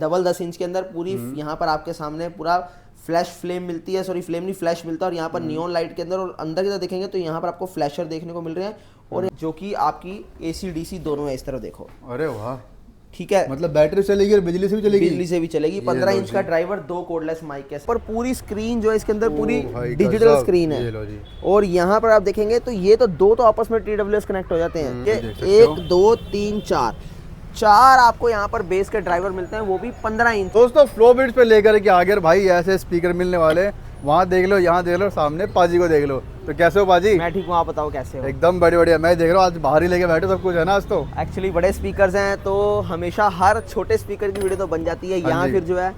Double 10 inch के अंदर पूरी यहाँ पर आपके सामने पूरा फ्लैश फ्लेम मिलती है, सॉरी फ्लेम नहीं फ्लैश मिलता है, और यहाँ पर नियॉन लाइट के अंदर और अंदर की तरफ देखेंगे तो यहाँ पर आपको फ्लैशर देखने को मिल रहे हैं, और जो कि आपकी AC DC दोनों है। इस तरह देखो, अरे वाह, ठीक है, मतलब बैटरी चलेगी और बिजली से भी चलेगी। बिजली से भी चलेगी। 15 इंच का ड्राइवर, 2 कोडलेस माइक है, पर पूरी स्क्रीन जो है इसके अंदर पूरी डिजिटल स्क्रीन है। और यहाँ पर आप देखेंगे तो ये तो दो तो आपस में TWS कनेक्ट हो जाते हैं कि 1 2 3 4 आपको यहाँ पर बेस के ड्राइवर मिलते हैं, वो भी 15 इंच। दोस्तों फ्लो बीट्स पे लेकर के आगे भाई ऐसे स्पीकर मिलने वाले, वहाँ देख लो, यहाँ देख लो, सामने पाजी को देख लो। तो कैसे हो पाजी? मैं ठीक हूँ, आप बताओ कैसे हो? एकदम बढ़िया। मैं देख रहा हूँ आज बाहर ही लेके बैठे सब कुछ है ना आज तो। एक्चुअली बड़े स्पीकर्स हैं तो हमेशा हर छोटे स्पीकर की वीडियो तो बन जाती है। यहाँ फिर जो है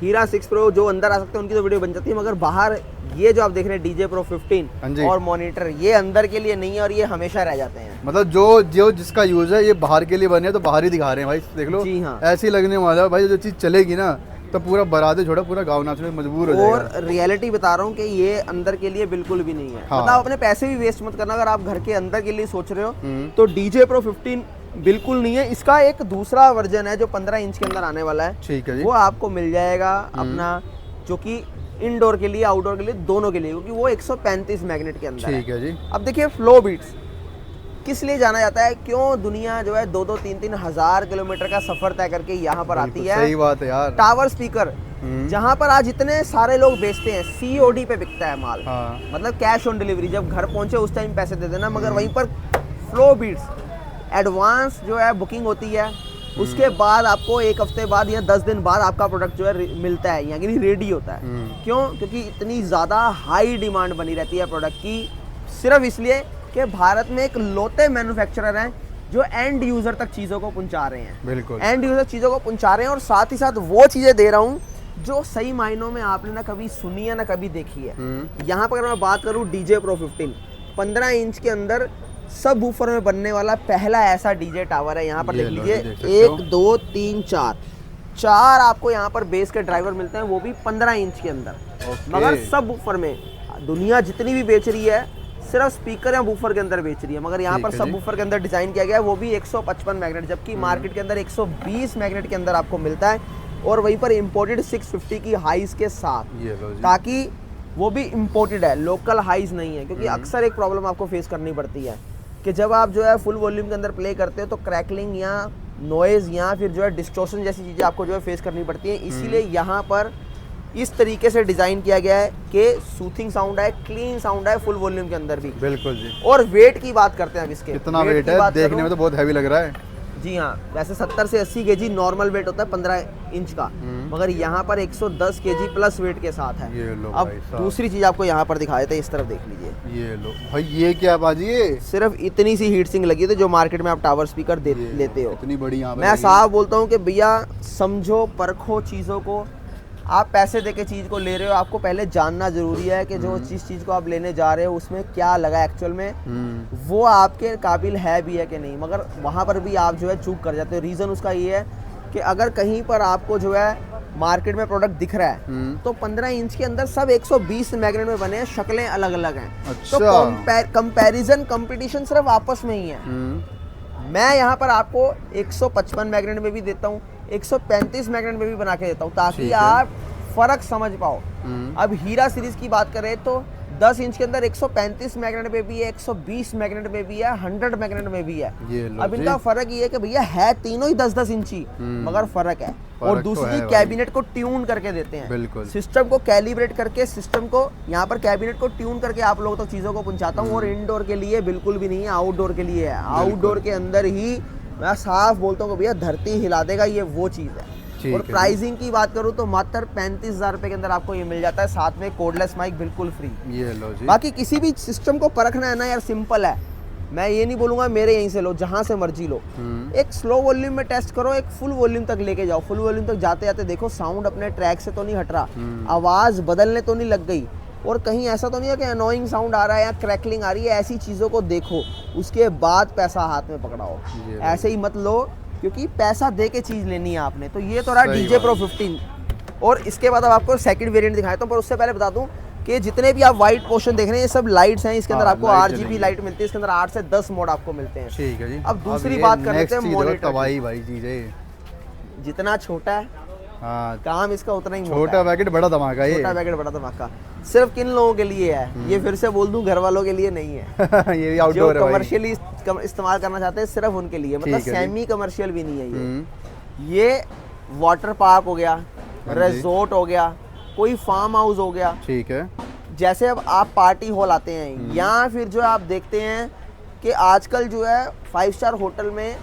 हीरा 6 प्रो जो अंदर आ सकते हैं उनकी तो वीडियो बन जाती है, मगर बाहर ये जो आप देख रहे हैं DJ Pro 15 और मॉनिटर, ये अंदर के लिए नहीं है और ये हमेशा रह जाते हैं। मतलब जो जिसका यूज है ये बाहर के लिए बने हैं तो बाहर ही दिखा रहे हैं भाई, देख लो। जी हाँ, ऐसी लगने वाला है भाई, जो चीज चलेगी ना तो पूरा बराते छोड़ा पूरा गाँव नाचने में मजबूर हो जाएगा। और रियलिटी बता रहा हूँ कि ये अंदर के लिए बिल्कुल भी नहीं है। मतलब आप अपने पैसे भी वेस्ट मत करना, अगर आप घर के अंदर के लिए सोच रहे हो तो DJ Pro 15 बिल्कुल नहीं है। इसका एक दूसरा वर्जन है जो 15 इंच के अंदर आने वाला है, ठीक है जी, वो आपको मिल जाएगा अपना, जो कि इंडोर के लिए आउटडोर के लिए दोनों के लिए, क्योंकि वो 135 मैग्नेट के अंदर है। ठीक है जी। अब देखिए फ्लो बीट्स किस लिए जाना जाता है, क्यों दुनिया जो है 2-2 3-3 हजार किलोमीटर का सफर तय करके यहाँ पर आती है। सही बात है यार। टावर स्पीकर जहाँ पर आज इतने सारे लोग बेचते हैं, COD पे बिकता है माल, मतलब कैश ऑन डिलीवरी, जब घर पहुंचे उस टाइम पैसे दे देना, मगर वहीं पर फ्लो बीट्स एडवांस जो है बुकिंग होती है, उसके बाद आपको 1 हफ्ते बाद या 10 दिन बाद आपका प्रोडक्ट जो है मिलता है, यानी रेडी होता है। क्यों? क्योंकि इतनी ज़्यादा हाई डिमांड बनी रहती है प्रोडक्ट की, सिर्फ इसलिए कि भारत में एक लौते मैन्युफैक्चरर हैं जो एंड यूज़र तक चीज़ों को पहुंचा रहे हैं। बिल्कुल, एंड यूज़र चीज़ों को पहुंचा रहे हैं, और साथ ही साथ वो चीज़ें दे रहा हूँ जो सही मायनों में आपने ना कभी सुनी है ना कभी देखी है। यहाँ पर अगर मैं बात करूँ DJ Pro 15 15 इंच के अंदर सब वूफर में बनने वाला पहला ऐसा DJ टावर है। यहाँ पर देख लीजिए 1 2 3 4 आपको यहाँ पर बेस के ड्राइवर मिलते हैं, वो भी 15 इंच के अंदर। मगर सब वूफर में दुनिया जितनी भी बेच रही है सिर्फ स्पीकर या वूफर के अंदर बेच रही है, मगर यहाँ पर सब वूफर के अंदर डिजाइन किया गया है, वो भी 155 मैग्नेट, जबकि मार्केट के अंदर 120 मैग्नेट के अंदर आपको मिलता है, और वहीं पर इम्पोर्टेड 650 की हाइस के साथ, ताकि वो भी इम्पोर्टेड है, लोकल हाइस नहीं है। क्योंकि अक्सर एक प्रॉब्लम आपको फेस करनी पड़ती है कि जब आप जो है फुल वॉल्यूम के अंदर प्ले करते हो तो क्रैकलिंग या नॉइज या फिर जो है डिस्टॉर्शन जैसी चीज़ें आपको जो है फेस करनी पड़ती है। इसीलिए यहाँ पर इस तरीके से डिज़ाइन किया गया है कि सूथिंग साउंड है, क्लीन साउंड है फुल वॉल्यूम के अंदर भी। बिल्कुल जी। और वेट की बात करते हैं अब इसके, कितना वेट है? देखने में तो बहुत हैवी लग रहा है। जी हाँ, वैसे 70 से 80 kg नॉर्मल वेट होता है 15 इंच का, मगर यहाँ पर 110 kg प्लस वेट के साथ है। ये लो अब भाई दूसरी चीज आपको यहाँ पर दिखा देते हैं, इस तरफ देख लीजिए। ये लो भाई, ये क्या बाजी? ये सिर्फ इतनी सी हीट सिंक लगी थी जो मार्केट में आप टावर स्पीकर लेते हो, इतनी बड़ी। यहाँ मैं साफ बोलता हूँ कि भैया समझो, परखो चीज़ों को। आप पैसे दे के चीज़ को ले रहे हो, आपको पहले जानना जरूरी है कि जो जिस चीज़ को आप लेने जा रहे हो उसमें क्या लगा एक्चुअल में, वो आपके काबिल है भी है कि नहीं। मगर वहाँ पर भी आप जो है चूक कर जाते हो। रीज़न उसका ये है कि अगर कहीं पर आपको जो है मार्केट में प्रोडक्ट दिख रहा है तो 15 इंच के अंदर सब 120 मैग्नेट में बने हैं, शक्लें अलग अलग हैं। अच्छा। तो कंपैरिजन कंपटीशन सिर्फ आपस में ही है। मैं यहाँ पर आपको 155 मैग्नेट में भी देता हूँ, 135 मैग्नेट में भी बना के देता हूँ, ताकि आप फर्क समझ पाओ। अब हीरा सीरीज की बात करें तो 10 इंच के अंदर 135 मैग्नेट में भी है, 120 मैग्नेट में भी है, 100 मैग्नेट में भी है। अब इनका फर्क ये है कि भैया है तीनों ही 10-10 इंची, मगर फर्क है। और दूसरी कैबिनेट को ट्यून करके देते हैं, सिस्टम को कैलिब्रेट करके, सिस्टम को यहाँ पर कैबिनेट को ट्यून करके आप लोगों तक तो चीज़ों को पहुँचाता हूँ। और इंडोर के लिए बिल्कुल भी नहीं है, आउटडोर के लिए है। आउटडोर के अंदर ही मैं साफ बोलता हूँ भैया धरती हिला देगा, ये वो चीज़ है। और प्राइसिंग की बात करूँ तो मात्र 35,000 रुपए के अंदर आपको ये मिल जाता है, साथ में कोडलेस माइक बिल्कुल फ्री। ये लो जी। बाकी किसी भी सिस्टम को परखना है ना यार, सिंपल है। मैं ये नहीं बोलूंगा मेरे यहीं से लो, जहां से मर्जी लो, एक स्लो वॉल्यूम में टेस्ट करो, एक फुल वॉल्यूम तक लेके जाओ। फुल वॉल्यूम तक जाते जाते देखो साउंड अपने ट्रैक से तो नहीं हट रहा, आवाज बदलने तो नहीं लग गई, और कहीं ऐसा तो नहीं है कि अनोइंग साउंड आ रहा है या क्रैकलिंग आ रही है। ऐसी चीज़ों को देखो, उसके बाद पैसा हाथ में पकड़ाओ। ऐसे ही मत लो, क्योंकि पैसा दे के चीज़ लेनी है आपने। तो ये तो रहा DJ Pro 15। और इसके बाद अब आपको सेकंड वेरिएंट दिखाता हूँ, पर उससे पहले बता दूँ कि जितने भी आप वाइट पोर्शन देख रहे हैं ये सब लाइट्स हैं। इसके अंदर आपको RGB लाइट मिलती है, इसके अंदर 8 से 10 मोड आपको मिलते हैं। ठीक है जी। अब दूसरी बात कर लेते हैं मॉनिटर। भाई चीज़ है, जितना छोटा है हाँ काम इसका उतना ही मोटा छोटा है। पैकेट बड़ा धमाका ये छोटा पैकेट बड़ा धमाका सिर्फ किन लोगों के लिए है, ये फिर से बोल दूं, घर वालों के लिए नहीं है। ये भी जो आउटडोर है भाई। कमर्शियली इस्तेमाल करना चाहते हैं सिर्फ उनके लिए, मतलब ठीक है जी। सेमी कमर्शियल भी नहीं है ये वाटर पार्क हो गया, हाँ जी। रिजॉर्ट हो गया, कोई फार्म हाउस हो गया। ठीक है। जैसे अब आप पार्टी हॉल आते हैं या फिर जो आप देखते हैं कि आजकल जो है 5 स्टार होटल में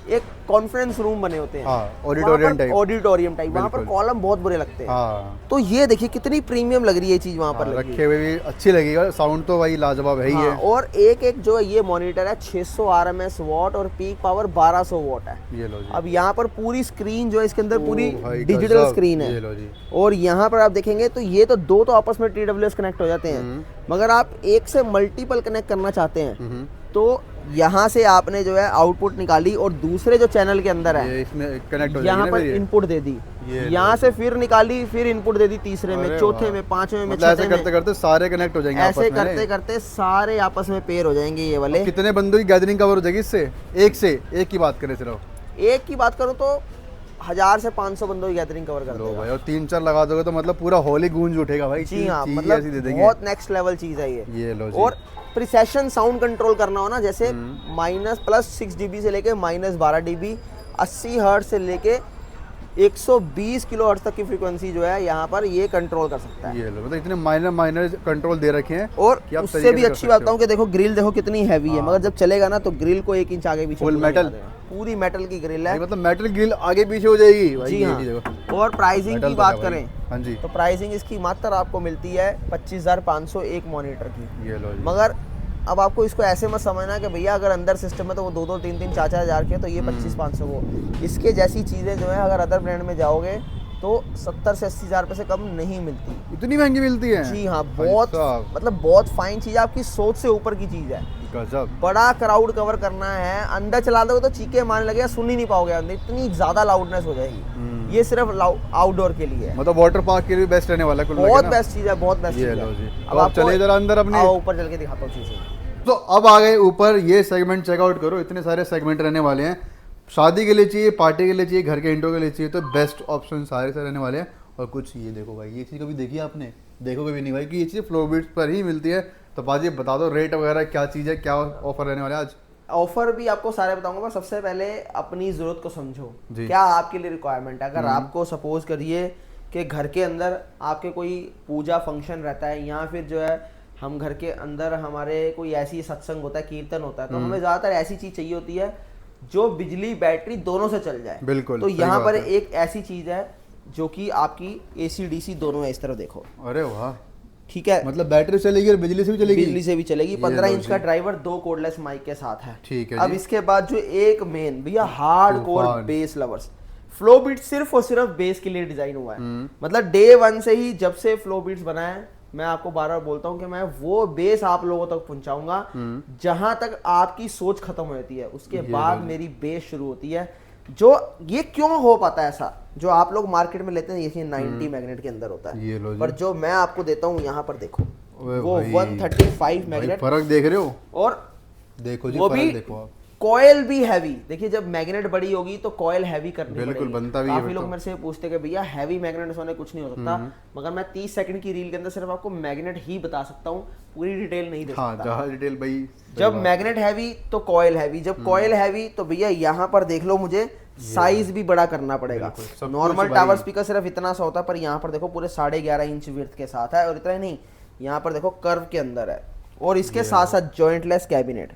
एक कॉन्फ्रेंस रूम बने होते हैं, हाँ, ऑडिटोरियम टाइप। ऑडिटोरियम टाइप, वहाँ पर बिल्कुल। कॉलम बहुत बुरे लगते हैं। हाँ, तो ये देखिए कितनी प्रीमियम लग रही है चीज वहाँ पर हाँ, लगी रखे हुए भी अच्छी लगेगा, साउंड तो भाई लाजवाब है ही हाँ, है। और एक एक जो है ये मॉनिटर है 600 RMS वॉट और पीक पावर 1200 वॉट है। ये लो जी। अब यहाँ पर पूरी स्क्रीन जो है इसके अंदर पूरी ओ भाई, डिजिटल गजब। स्क्रीन ये है। लो जी। और यहाँ पर आप देखेंगे तो ये तो दो तो आपस में TWS कनेक्ट हो जाते हैं, मगर आप एक से मल्टीपल कनेक्ट करना चाहते हैं तो यहाँ से आपने जो है आउटपुट निकाली और दूसरे जो चैनल के अंदर है ये इसमें कनेक्ट हो यहाँ जाएगी ना पर फिर ये? इनपुट दे दी, ये यहाँ से फिर निकाली, फिर इनपुट दे दी तीसरे में, अरे चौथे वाह। में, पांचवें में, मतलब ऐसे छठे करते में। करते सारे कनेक्ट हो जाएंगे ऐसे आपस में, करते नहीं? करते सारे आपस में पेयर हो जाएंगे ये वाले। कितने बंदों की गैदरिंग कवर हो जाएगी इससे? एक की बात करें सिर्फ। एक की बात करूँ तो 1000 से 500 बंदों की गैदरिंग कवर कर लो देगा। भाई, और 3-4 लगा दोगे तो मतलब पूरा हॉल ही गूंज उठेगा भाई। जी हाँ, चीज़ मतलब ऐसी दे देंगे। बहुत नेक्स्ट लेवल चीज है ये। ये लो जी। और प्रिसेशन साउंड कंट्रोल करना हो ना, जैसे -+6 dB से लेके -12 dB, 80 हर्ट्ज से लेके 120 किलो हर्ट्ज तक की फ्रीक्वेंसी जो है यहाँ पर ये कंट्रोल कर सकता है। ये लो, मतलब इतने माइनर कंट्रोल दे रखे हैं। और कि आप उससे तरीके भी से कर अच्छी सकते बात हो। बताऊँ कि देखो ग्रिल देखो कितनी हैवी है, मगर जब चलेगा ना तो ग्रिल को 1 इंच आगे पीछे Full पूरा metal? हिला देगा। पूरी मेटल की ग्रिल है। भाई मतलब मेटल ग्रिल आगे पीछे हो जाएगी भाई। जी ये हाँ। चीज़ देखो। और प्राइसिंग मेटल की तो बात है भाई। करें हाँ जी। तो प्राइसिंग इसकी मात्र आपको मिलती है 25,500 एक मॉनिटर की। ये लो जी। मगर अब आपको इसको ऐसे मत समझना कि भैया अगर अंदर सिस्टम है तो वो 2-2, 3-3, 4-4 हज़ार के, तो ये 25,500 वो। इसके जैसी चीज़ें जो है अगर अदर ब्रांड में जाओगे तो 70 से 80 हज़ार रुपये से कम नहीं मिलती। इतनी महंगी मिलती है? जी हाँ, भाई बहुत साहब, मतलब बहुत फाइन चीज़ है, आपकी सोच से ऊपर की चीज़ है। गजब। बड़ा क्राउड कवर करना है, अंदर चला दोगे तो चीखे मारने लगेगा, सुन ही नहीं पाओगे अंदर, इतनी ज़्यादा लाउडनेस हो जाएगी। ये सिर्फ आउटडोर के लिए है। मतलब वाटर पार्क के लिए बेस्ट रहने वाला है कुल बहुत मिला के ना? बेस्ट चीज़ है, बहुत बेस्ट चीज़ ये है। लो जी। अब तो आप आपको- चले जरा अंदर अपने। आओ ऊपर चल के दिखाता हूँ चीज़ें। तो अब आ गए ऊपर, ये सेगमेंट चेकआउट करो, इतने सारे सेगमेंट रहने वाले हैं। शादी के लिए चाहिए, पार्टी के लिए चाहिए, घर के इंडोर के लिए चाहिए, तो बेस्ट ऑप्शन सारे से रहने वाले हैं। और कुछ ये देखो भाई, ये चीज़ कभी देखी है आपने? देखो कभी नहीं भाई कि ये चीज़ फ्लोबिट्स पर ही मिलती है। तो बाजी बता दो रेट वगैरह क्या चीज़ है, क्या ऑफर रहने वाले हैं आज? ऑफर भी आपको सारे बताऊंगा, पर सबसे पहले अपनी ज़रूरत को समझो, जी। क्या आपके लिए रिक्वायरमेंट है। अगर आपको सपोज करिए कि घर के अंदर आपके कोई पूजा फंक्शन रहता है, या फिर जो है हम घर के अंदर हमारे कोई ऐसी सत्संग होता है, कीर्तन होता है, तो हमें ज़्यादातर ऐसी चीज़ चाहिए होती है जो बिजली बैटरी दोनों से चल जाए। बिल्कुल, तो सही यहाँ बात पर है। एक ऐसी चीज़ है जो कि आपकी AC DC दोनों है, इस तरह देखो, अरे वाह, ठीक है। मतलब बैटरी से चलेगी और बिजली से भी चलेगी? बिजली से भी चलेगी। ये 15 लो इंच का जी। ड्राइवर, 2 कोडलेस माइक के साथ है। ठीक है अब जी। इसके बाद जो एक मेन भैया हार्ड कोर तूफान। बेस लवर्स, फ्लो बीट सिर्फ और सिर्फ बेस के लिए डिजाइन हुआ है। मतलब डे 1 से ही, जब से फ्लो बीट्स बना है, मैं आपको बार बार बोलता हूं कि मैं वो बेस आप लोगों तक पहुंचाऊंगा जहां तक आपकी सोच खत्म हो जाती है, उसके बाद मेरी बेस शुरू होती है। जो ये क्यों हो पाता है ऐसा, जो आप लोग मार्केट में लेते हैं ये 90 मैग्नेट के अंदर होता ये लो है, जी। पर जो मैं आपको देता हूँ यहाँ पर देखो, ओए वो भाई, 135 भाई मैग्नेट, फर्क देख रहे हो? और देखो जी, वो फर्क भी देखो आप। कॉयल भी हैवी। देखिए जब मैग्नेट बड़ी होगी तो कॉयल हैवी करनी बिल्कुल, पड़ेगी। बनता भी है काफी फिर लोग तो। मेरे से पूछते कि भैया हैवी मैग्नेट होने कुछ नहीं हो सकता, मगर मैं 30 सेकंड की रील के अंदर सिर्फ आपको मैग्नेट ही बता सकता हूँ, पूरी डिटेल नहीं दे हाँ, सकता। जहाँ डिटेल भाई। जब मैग्नेट हैवी तो कॉयल हैवी, जब कॉयल हैवी तो भैया यहाँ पर देख लो, मुझे साइज भी बड़ा करना पड़ेगा। बिल्कुल, सब नॉर्मल कुछ टावर भाई। स्पीकर सिर्फ इतना सा होता है, पर यहाँ पर देखो पूरे 11.5 इंच विड्थ के साथ है। और इतना ही नहीं, यहाँ पर देखो कर्व के अंदर है, और इसके साथ साथ जॉइंटलेस कैबिनेट।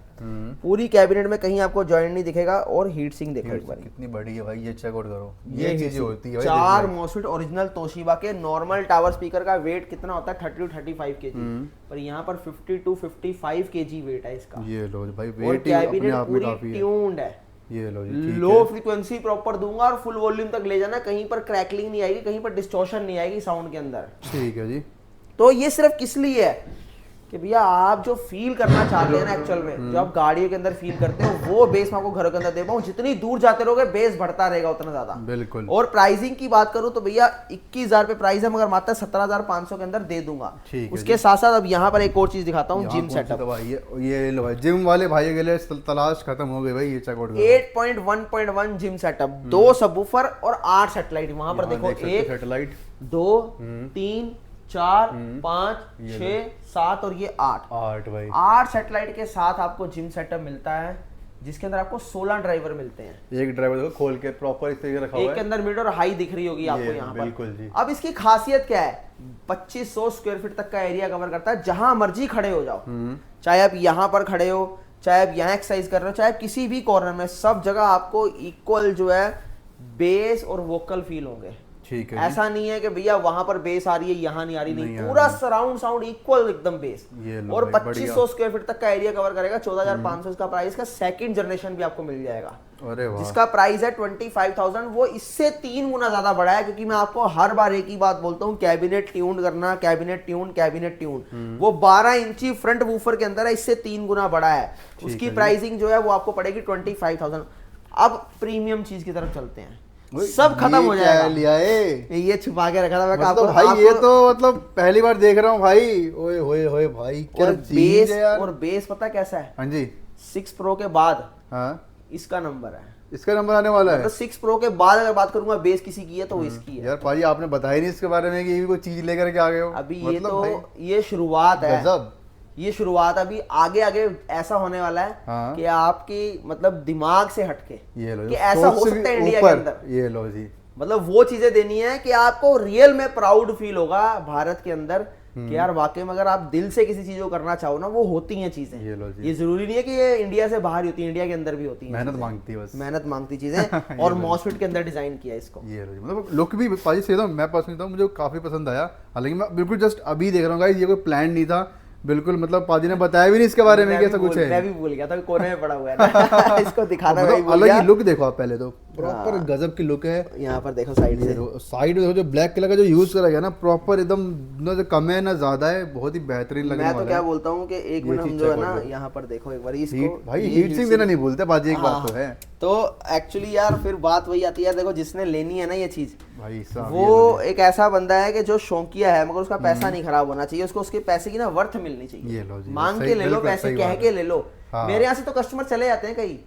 पूरी कैबिनेट में कहीं आपको जॉइंट नहीं दिखेगा, और हीट सिंक देखो एक बार। कितनी बड़ी है भाई, ये चेकआउट करो। ये ये चीजें होती है भाई, 4 देखो भाई। मोस्फेट ओरिजिनल तोशिबा के। नॉर्मल टावर स्पीकर का वेट कितना होता है? 30 to 35 kg, पर यहाँ पर 50 to 55 kg वेट है इसका। ये लो भाई, और वेट ही अपने कैबिनेट आप में पूरी काफी है। ट्यून्ड है। ये लो जी, ठीक लो है। फ्रीक्वेंसी प्रॉपर दूंगा और फुल वॉल्यूम तक ले जाना, कहीं पर क्रैकलिंग नहीं आएगी, कहीं पर डिस्टॉर्शन नहीं आएगी साउंड के अंदर। ठीक है जी। तो ये सिर्फ किस लिए है कि भैया आप जो फील करना चाहते हैं ना एक्चुअल में, जो आप गाड़ियों के अंदर फील करते हो, वो बेस मैं आपको घरों के अंदर दे पाऊँ। जितनी दूर जाते रहोगे बेस बढ़ता रहेगा उतना ज्यादा। बिल्कुल। और प्राइसिंग की बात करूं तो भैया 21,000 पे प्राइस है, मगर मात्र 17,500 के अंदर दे दूंगा। उसके साथ साथ अब यहाँ पर एक और चीज दिखाता हूँ, जिम सेटअप। ये लो भाई, जिम वाले भाई के लिए तलाश खत्म हो गई भाई, ये चेकआउट 8.1.1 जिम सेटअप, 2 सबवूफर और 8 सैटेलाइट। वहां पर देखो 1 सैटेलाइट 2 3 4 5 6 7 और ये 8 भाई। 8 सैटेलाइट के साथ आपको जिम सेटअप मिलता है, जिसके अंदर आपको 16 ड्राइवर मिलते हैं। एक ड्राइवर देखो खोल के प्रॉपर इस तरीके रखा हुआ है। एक के अंदर मिड और हाई दिख रही होगी आपको यहाँ पर। बिल्कुल जी। अब इसकी खासियत क्या है, 2500 स्क्वायर फीट तक का एरिया कवर करता है, जहां मर्जी खड़े हो जाओ। चाहे आप यहाँ पर खड़े हो, चाहे आप यहाँ एक्सरसाइज कर रहे हो, चाहे किसी भी कॉर्नर में, सब जगह आपको इक्वल जो है बेस और वोकल फील होंगे। ठीक है। ऐसा नहीं है कि भैया वहां पर बेस आ रही है यहाँ नहीं आ रही, नहीं, पूरा सराउंड साउंड इक्वल एकदम बेस। और 2500 स्क्वायर फीट तक का एरिया कवर करेगा। 14,500 इसका प्राइस का सेकंड जनरेशन भी आपको मिल जाएगा। अरे वाह। जिसका प्राइस है 25,000। वो इससे 3 गुना ज्यादा बड़ा है, क्योंकि मैं आपको हर बार एक ही बात बोलता हूँ, कैबिनेट ट्यून करना, कैबिनेट ट्यून। वो 12 इंची फ्रंट वूफर के अंदर है, इससे 3 गुना बड़ा है। उसकी प्राइसिंग जो है वो आपको पड़ेगी 25,000। अब प्रीमियम चीज की तरफ चलते हैं, सब खत्म हो जाएगा। लिया है ये छुपा के रखा था मैं मतलब भाई, ये तो मतलब पहली बार देख रहा हूँ भाई। ओए होए होए भाई, क्या चीज है यार। और बेस पता कैसा है? हाँ जी। 6 प्रो के बाद हाँ इसका नंबर है। इसका नंबर आने वाला है। तो 6 प्रो के बाद अगर बात करूंगा बेस किसी की है तो वो इसकी है। यार भाई, आपने बताया नहीं इसके बारे में कि ये कोई चीज लेकर के आ गए हो। अभी ये तो ये शुरुआत है, गजब। ये शुरुआत। अभी आगे आगे ऐसा होने वाला है कि आपकी मतलब दिमाग से हटके ये लो कि ऐसा हो सकता है इंडिया के अंदर। ये लो जी, मतलब वो चीजें देनी है कि आपको रियल में प्राउड फील होगा भारत के अंदर कि यार वाकई में अगर आप दिल से किसी चीज को करना चाहो ना, वो होती हैं चीजें। ये जरूरी नहीं है कि ये इंडिया से बाहर ही होती है, इंडिया के अंदर भी होती है। मेहनत मांगती है, बस मेहनत मांगती चीजें। और मॉसफेट के अंदर डिजाइन किया इसको। ये लो, मतलब लुक भी पाजी से मैं पर्सनली था, मुझे काफी पसंद आया। हालांकि मैं बिल्कुल जस्ट अभी देख रहा हूँ गाइस, ये कोई प्लान नहीं था बिल्कुल। मतलब पाजी ने बताया भी नहीं इसके बारे में कैसा कुछ है। मैं भी भूल गया था, कोने में पड़ा हुआ है ना। इसको दिखाना अलग ही लुक देखो आप पहले तो, प्रॉपर गजब की लुक है। यहाँ पर देखो साइड से, साइड में जो ब्लैक कलर का जो यूज करा गया ना, प्रॉपर एकदम ना जो कम है ना ज्यादा है, बहुत ही बेहतरीन लगने वाला है। मैं तो क्या बोलता हूँ कि एक मिनट हम जो है ना यहाँ पर देखो एक बार इसको, भाई हीट सिंक देना नहीं भूलते बाजी, एक बात तो है। तो एक्चुअली यार फिर बात वही आती है, देखो जिसने लेनी है ना ये चीज, भाई साहब वो एक ऐसा बंदा है कि जो शौकिया है, मगर उसका पैसा नहीं खराब होना चाहिए, उसको उसके पैसे की ना वर्थ मिलनी चाहिए। ये लो जी, मांग के ले लो पैसे, कह के ले लो। मेरे यहाँ से तो कस्टमर चले जाते हैं कई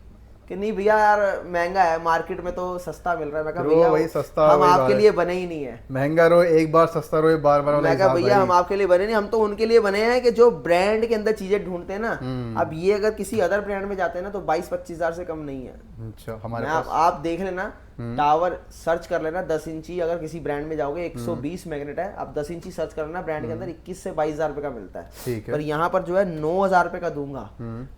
कि नहीं भैया यार महंगा है, मार्केट में तो सस्ता मिल रहा है। मैं कहा भैया वही सस्ता, हम आपके लिए बने ही नहीं है। महंगा रो एक बार, सस्ता रो बार बार। मैं कहा भैया हम आपके लिए बने नहीं, हम तो उनके लिए बने हैं कि जो ब्रांड के अंदर चीजें ढूंढते हैं ना। अब ये अगर किसी अदर ब्रांड में जाते हैं ना तो 22-25 हजार से कम नहीं है। अच्छा, हमारे पास आप देख लेना, टावर सर्च कर लेना 10 इंची, अगर किसी ब्रांड में जाओगे 120 मैग्नेट है, आप 10 इंची सर्च कर लेना, ब्रांड के अंदर 21 से 22 हजार रुपए का मिलता है। पर यहाँ पर जो है 9,000 रुपए का दूंगा,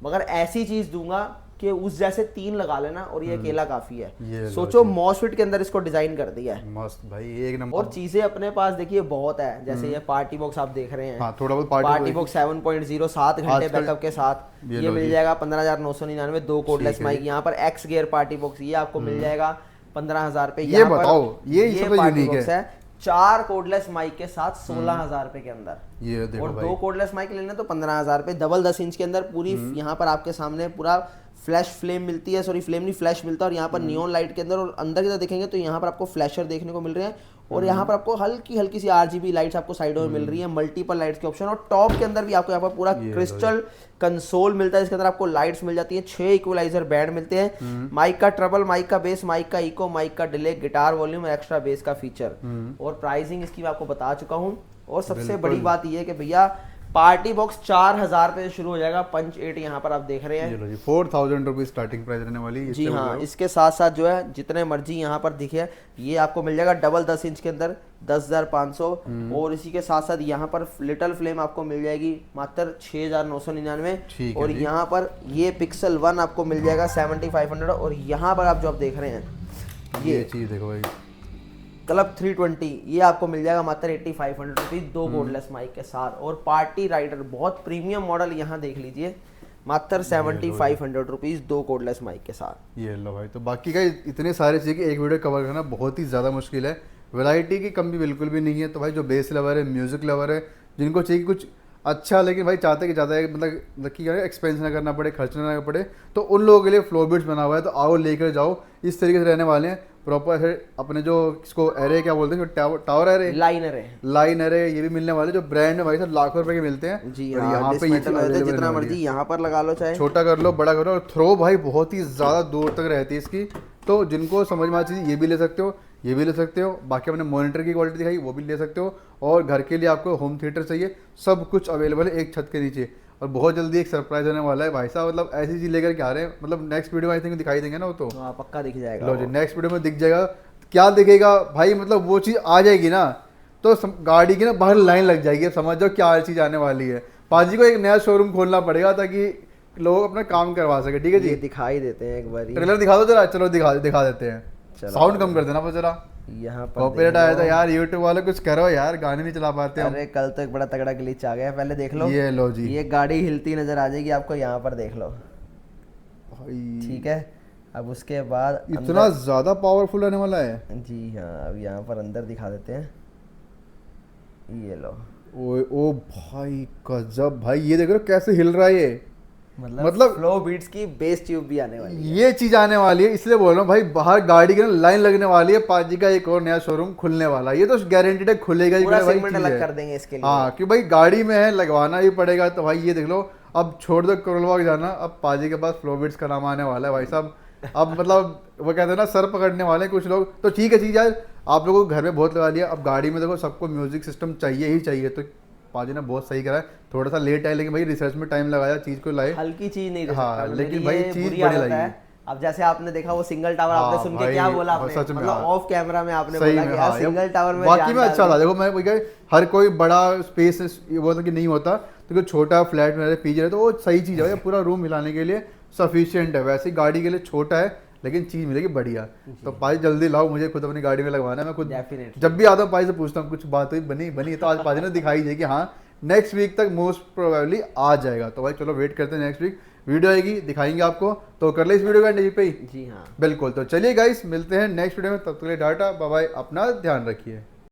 मगर ऐसी चीज दूंगा कि उस जैसे 3 लगा लेना और ये अकेला काफी है। सोचो मॉसफेट के अंदर इसको डिजाइन कर दिया है, मस्त भाई, एक नंबर। और चीजें अपने पास देखिए बहुत है, जैसे ये पार्टी बॉक्स आप देख रहे हैं। हाँ, थोड़ा बहुत पार्टी बॉक्स 7.0 7 घंटे बैकअप के साथ ये मिल जाएगा 15,999। 2 कोडलेस माइक। यहाँ पर एक्स गियर पार्टी बॉक्स ये आपको मिल जाएगा 15,000 पे। ये बताओ, ये पार्टी बॉक्स है 4 कोडलेस माइक के साथ 16,000 रुपए के अंदर। ये देखो और भाई, 2 कोडलेस माइक लेने तो 15,000 पे। डबल 10 इंच के अंदर पूरी यहाँ पर आपके सामने पूरा फ्लैश फ्लेम मिलती है, सॉरी फ्लेम नहीं फ्लैश मिलता है। और यहाँ पर नियॉन लाइट के अंदर और अंदर की तरफ देखेंगे तो यहाँ पर आपको फ्लैशर देखने को मिल रहे हैं, और यहाँ पर आपको हल्की हल्की सी RGB लाइट्स आपको साइडों में मिल रही है, मल्टीपल लाइट्स के ऑप्शन। और टॉप के अंदर भी आपको यहाँ पर पूरा क्रिस्टल कंसोल मिलता है, इसके अंदर आपको लाइट्स मिल जाती है, 6 इक्वलाइजर बैंड मिलते हैं, माइक का ट्रबल, माइक का बेस, माइक का इको, माइक का delay, guitar volume, extra base का फीचर। और प्राइसिंग इसकी मैं आपको बता चुका हूँ। और सबसे बड़ी बात यह है कि भैया पार्टी बॉक्स 4,000 पे शुरू हो जाएगा। पंच 8 यहाँ पर आप देख रहे हैं, 4,000 रुपीज स्टार्टिंग प्राइस रहने वाली है। जी हाँ, इसके साथ साथ जो है जितने मर्जी यहाँ पर दिखे ये आपको मिल जाएगा डबल 10 इंच के अंदर 10,500। और इसी के साथ साथ यहाँ पर लिटिल फ्लेम आपको मिल जाएगी मात्र 6,999। और यहाँ पर ये पिक्सल 1 आपको मिल जाएगा 7,500। और यहाँ पर आप जो आप देख रहे हैं ये चीज देखो भाई, क्लब 320 ये आपको मिल जाएगा मात्र 8,500 रुपीज, 2 कोडलेस माइक के साथ। और पार्टी राइडर बहुत प्रीमियम मॉडल यहाँ देख लीजिए मात्र 7,500 रुपीज, 2 कोडलेस माइक के साथ। ये लो भाई। तो बाकी का इतने सारे चीज़ें एक वीडियो कवर करना बहुत ही ज़्यादा मुश्किल है। वैरायटी की कमी बिल्कुल भी नहीं है। तो भाई जो बेस लवर है, म्यूजिक लवर है, जिनको चाहिए कुछ अच्छा, लेकिन भाई चाहते कि ज़्यादा मतलब कि एक्सपेंस ना करना पड़े, खर्च ना करना पड़े, तो उन लोगों के लिए फ्लोर बिट्स बना हुआ है। तो आओ लेकर जाओ, इस तरीके से रहने वाले हैं प्रॉपर ऐसे। अपने जो इसको एरे क्या बोलते हैं, टावर एरे, लाइनर है लाइन एरे, ये भी मिलने वाले जो ब्रांड में भाई साहब लाखों रुपए के मिलते हैं। जी और हाँ, यहाँ पे ये डिसमेंटल चीज़ रहते हैं, available जितना रहने वाली मर्जी है। यहाँ पर लगा लो चाहे। छोटा कर लो, बड़ा करो, और थ्रो भाई बहुत ही ज़्यादा दूर तक रहती है इसकी। तो जिनको समझ में आती है ये भी ले सकते हो, ये भी ले सकते हो। बाकी हमने मॉनिटर की क्वालिटी दिखाई, वो भी ले सकते हो। और घर के लिए आपको होम थिएटर चाहिए, सब कुछ अवेलेबल है एक छत के नीचे। और बहुत जल्दी एक सरप्राइज होने वाला है भाई साहब, मतलब ऐसी चीज़ लेकर के आ रहे हैं, मतलब नेक्स्ट वीडियो में आई थिंक दिखाई देंगे ना वो। तो हाँ पक्का दिख जाएगा लो जी, वो। नेक्स्ट वीडियो में दिख जाएगा। क्या दिखेगा भाई, मतलब वो चीज़ आ जाएगी ना, तो गाड़ी की ना बाहर लाइन लग जाएगी। अब समझ जाओ क्या चीज़ आने वाली है। पाजी को एक नया शोरूम खोलना पड़ेगा ताकि लोग अपना काम करवा सके। ठीक है ये जी, दिखाई देते हैं एक बार ट्रेलर दिखा दो जरा, चलो दिखा देते हैं। चलो। साउंड कम कर देना बस जरा, यहाँ पर कॉपीराइट देख आया लो। था यार। यूट्यूब वाले कुछ करो यार, गाने नहीं चला पाते हम। अरे कल तो एक बड़ा तगड़ा ग्लिच आ गया, पहले देख लो। ये लो जी ये गाड़ी हिलती नजर आ जाएगी आपको, यहाँ पर देख लो। भाई, ठीक है, अब उसके बाद इतना ज्यादा पावरफुल रहने वाला है। जी हाँ, अब यहाँ पर अंदर दिखा देते हैं। ये लो, ओ भाई गजब भाई, ये देख रहे हो कैसे हिल रहा है ये। मतलब फ्लो बीट्स की बेस ट्यूब भी आने वाली है। ये चीज आने वाली है, इसलिए बोल रहा हूँ भाई, बाहर गाड़ी की ना लाइन लगने वाली है। पाजी का एक और नया शोरूम खुलने वाला है, ये तो गारंटेड है खुलेगा ही। पूरा भाई सेगमेंट चीज़ अलग है। कर देंगे इसके लिए। हाँ, कि भाई गाड़ी में है, लगवाना ही पड़ेगा। तो भाई ये देख लो, अब छोड़ दो करोलबाग जाना, अब पाजी के पास फ्लोबिट्स का नाम आने वाला है भाई साहब। अब मतलब वो कहते हैं ना, सर पकड़ने वाले हैं कुछ लोग। तो ठीक है चीज़ यार, आप लोगों को घर में बहुत लगा लिया, अब गाड़ी में देखो सबको म्यूजिक सिस्टम चाहिए ही चाहिए। तो पाजी ने बहुत सही करा है, थोड़ा सा लेट आए लेकिन भाई रिसर्च में टाइम लगाया, चीज़ को लाए। हल्की चीज नहीं दे हाँ, सकता, लेकिन मेरी भाई ये चीज़ बुरी बड़ी आदत लगी। है। अब जैसे आपने देखा वो सिंगल टावर, हाँ आपने सुन के भाई, क्या बोला हाँ, आपने, सच में, मतलब हाँ। ऑफ कैमरा में आपने सही बोला में, कि यार हाँ, सिंगल टावर में बाकी जान में अच्छा डाल था। दी। देखो मैं वही कह, हर कोई बड़ा स्पेस ये बोलता कि नहीं होता, तो कोई छोटा फ्लैट में पीछे रहे तो वो सही चीज़ है, पूरा रूम हिलाने के लिए सफिशिएंट है। वैसे ही गाड़ी के लिए छोटा है लेकिन चीज़ मिलेगी बढ़िया। तो पाई जल्दी लाओ, मुझे खुद अपनी गाड़ी में लगवाना है। मैं खुद Definitely। जब भी आता हूँ पाई से पूछता हूँ कुछ बात हुई, बनी तो आज पाजी ने दिखाई है कि हाँ नेक्स्ट वीक तक मोस्ट प्रोबेबली आ जाएगा। तो भाई चलो वेट करते हैं, नेक्स्ट वीक वीडियो आएगी, दिखाएंगे आपको। तो कर ले इस वीडियो का एंड यहीं पे ही। जी हाँ, बिल्कुल, तो चलिए गाइस मिलते हैं नेक्स्ट वीडियो में, तब तक के लिए टाटा बाय बाय, अपना ध्यान रखिए।